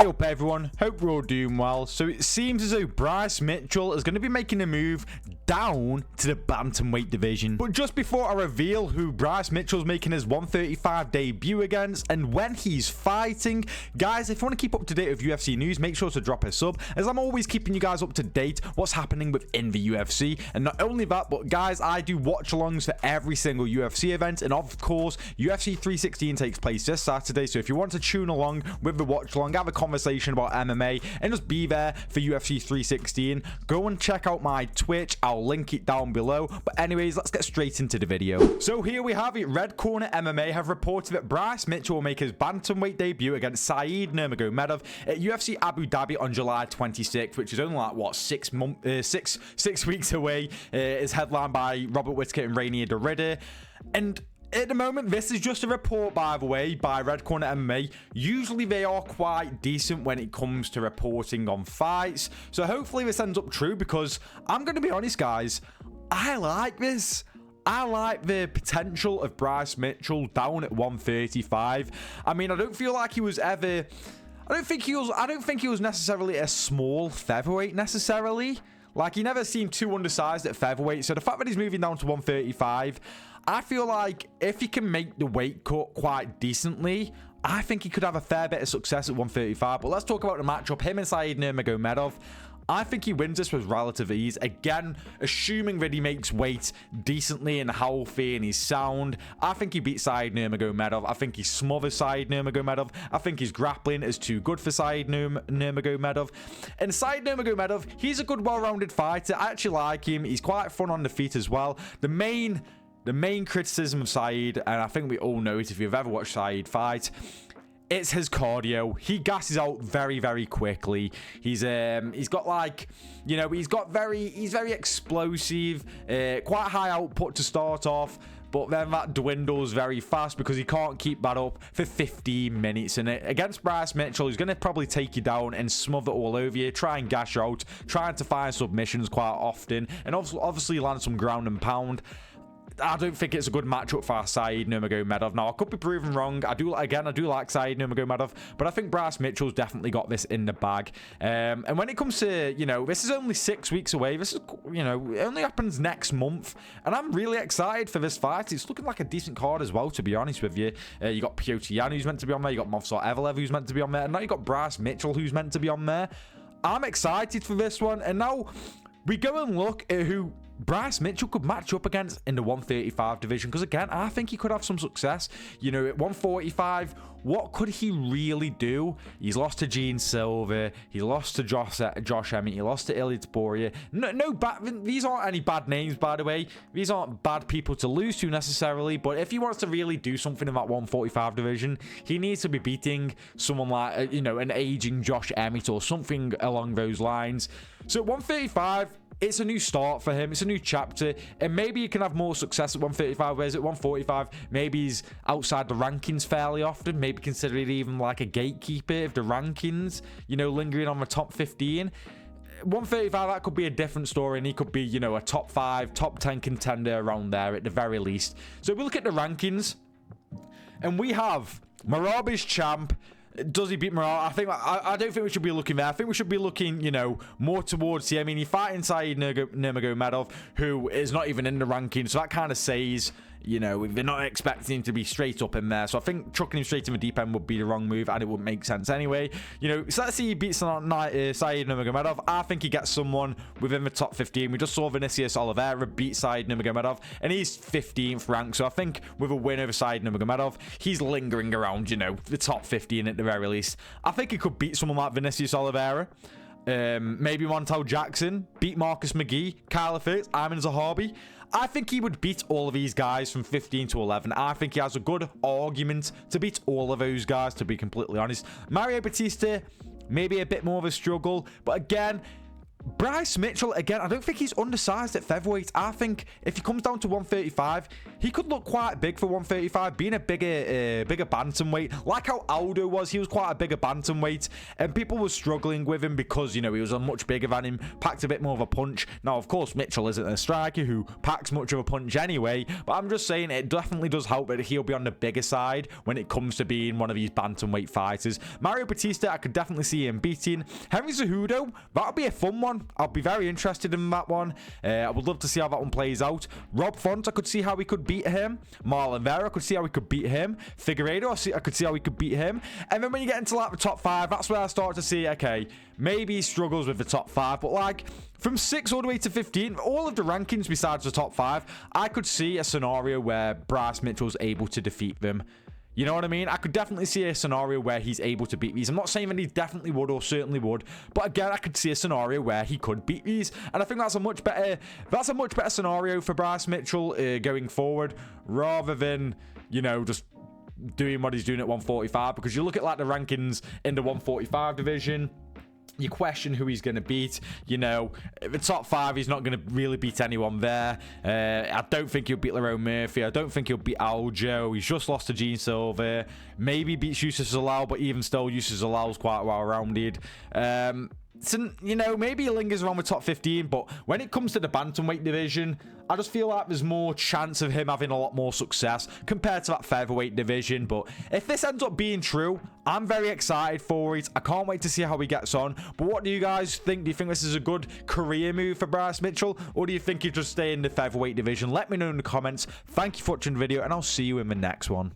Hey up everyone, hope we're all doing well. So it seems as though Bryce Mitchell is going to be making a move down to the Bantamweight division. But just before I reveal who Bryce Mitchell's making his 135 debut against and when he's fighting, guys, if you want to keep up to date with UFC news, make sure to drop a sub, as I'm always keeping you guys up to date what's happening within the UFC. And not only that, but guys, I do watch alongs for every single UFC event, and of course UFC 316 takes place this Saturday. So if you want to tune along with the watch along, have a conversation about MMA and just be there for UFC 316, go and check out my Twitch. I'll link it down below. But anyways, let's get straight into the video. So here we have it. Red Corner MMA have reported that Bryce Mitchell will make his bantamweight debut against Saeed Nurmagomedov at UFC Abu Dhabi on July 26th, which is only like what, 6 weeks away. It's headlined by Robert Whittaker and Rainier Derrida. And at the moment, this is just a report, by the way, by Red Corner MMA. Usually they are quite decent when it comes to reporting on fights. So hopefully this ends up true, because I'm going to be honest, guys, I like this. I like the potential of Bryce Mitchell down at 135. I mean, I don't feel like he was ever... I don't think he was necessarily a small featherweight necessarily. Like, he never seemed too undersized at featherweight. So the fact that he's moving down to 135, I feel like if he can make the weight cut quite decently, I think he could have a fair bit of success at 135. But let's talk about the matchup. Him and Saeed Nurmagomedov. I think he wins this with relative ease. Again, assuming that he makes weight decently and healthy and he's sound, I think he beats Saeed Nurmagomedov. I think he smothers Saeed Nurmagomedov. I think his grappling is too good for Saeed Nurmagomedov. And Saeed Nurmagomedov, he's a good, well-rounded fighter. I actually like him. He's quite fun on the feet as well. The main criticism of Saeed, and I think we all know it if you've ever watched Saeed fight, it's his cardio. He gasses out very, very quickly. He's got like, you know, he's very explosive, quite high output to start off, but then that dwindles very fast because he can't keep that up for 15 minutes. And against Bryce Mitchell, he's going to probably take you down and smother all over you, try and gash you out, trying to find submissions quite often, and obviously land some ground and pound. I don't think it's a good matchup for Saeed Nurmagomedov. Now, I could be proven wrong. I do like Saeed Nurmagomedov, but I think Bryce Mitchell's definitely got this in the bag. And when it comes to, you know, this is only 6 weeks away. This is, you know, it only happens next month, and I'm really excited for this fight. It's looking like a decent card as well, to be honest with you. You got Piotr Yan, who's meant to be on there. You got Movsar Evelev, who's meant to be on there. And now you got Bryce Mitchell, who's meant to be on there. I'm excited for this one. And now we go and look at who Bryce Mitchell could match up against in the 135 division, because again, I think he could have some success. You know, at 145, what could he really do? He's lost to Gene Silver, he lost to Josh Emmett, he lost to Ilya Topuria. These aren't any bad names, by the way. These aren't bad people to lose to necessarily, but if he wants to really do something in that 145 division, he needs to be beating someone like, you know, an aging Josh Emmett or something along those lines. So at 135, it's a new start for him. It's a new chapter. And maybe he can have more success at 135, whereas at 145, maybe he's outside the rankings fairly often. Maybe considered even like a gatekeeper of the rankings, you know, lingering on the top 15. 135, that could be a different story, and he could be, you know, a top 5, top 10 contender around there at the very least. So we look at the rankings, and we have Marabi's champ. Does he beat Morales? I don't think we should be looking there. I think we should be looking, you know, more towards here. I mean, you're fighting Saeed Nurmagomedov, who is not even in the ranking, so that kind of says, you know, they're not expecting him to be straight up in there. So I think chucking him straight in the deep end would be the wrong move, and it wouldn't make sense anyway. You know, so let's see he beats Saeed Nurmagomedov. I think he gets someone within the top 15. We just saw Vinicius Oliveira beat Saeed Nurmagomedov, and he's 15th ranked. So I think with a win over Saeed Nurmagomedov, he's lingering around, you know, the top 15 at the very least. I think he could beat someone like Vinicius Oliveira. Maybe Montel Jackson, beat Marcus McGee, Kyler Fitz, Ayman Zahabi. I think he would beat all of these guys from 15 to 11. I think he has a good argument to beat all of those guys, to be completely honest. Mario Batista, maybe a bit more of a struggle. But again, Bryce Mitchell, again, I don't think he's undersized at featherweight. I think if he comes down to 135, he could look quite big for 135, being a bigger bantamweight. Like how Aldo was, he was quite a bigger bantamweight, and people were struggling with him because, you know, he was a much bigger than him, packed a bit more of a punch. Now, of course, Mitchell isn't a striker who packs much of a punch anyway, but I'm just saying it definitely does help that he'll be on the bigger side when it comes to being one of these bantamweight fighters. Mario Batista, I could definitely see him beating. Henry Cejudo, that'll be a fun one. I'll be very interested in that one. I would love to see how that one plays out. Rob Font, I could see how we could beat him. Marlon Vera, I could see how we could beat him. Figueiredo, I could see how we could beat him. And then when you get into like the top 5, that's where I start to see, okay, maybe he struggles with the top 5, but like from 6 all the way to 15, all of the rankings besides the top 5, I could see a scenario where Bryce Mitchell's able to defeat them. You know what I mean? I could definitely see a scenario where he's able to beat these. I'm not saying that he definitely would or certainly would, but again, I could see a scenario where he could beat these, and I think that's a much better scenario for Bryce Mitchell going forward, rather than, you know, just doing what he's doing at 145. Because you look at like the rankings in the 145 division, you question who he's going to beat. You know, the top 5, he's not going to really beat anyone there. I don't think he'll beat Lerone Murphy. I don't think he'll beat Aljo. He's just lost to Gene Silver. Maybe beats Yusuf Zalal, but even still, Yusuf Zalal's quite well-rounded. So, you know, maybe he lingers around with top 15, but when it comes to the bantamweight division, I just feel like there's more chance of him having a lot more success compared to that featherweight division. But if this ends up being true, I'm very excited for it. I can't wait to see how he gets on. But what do you guys think? Do you think this is a good career move for Bryce Mitchell, or do you think he'll just stay in the featherweight division? Let me know in the comments. Thank you for watching the video, and I'll see you in the next one.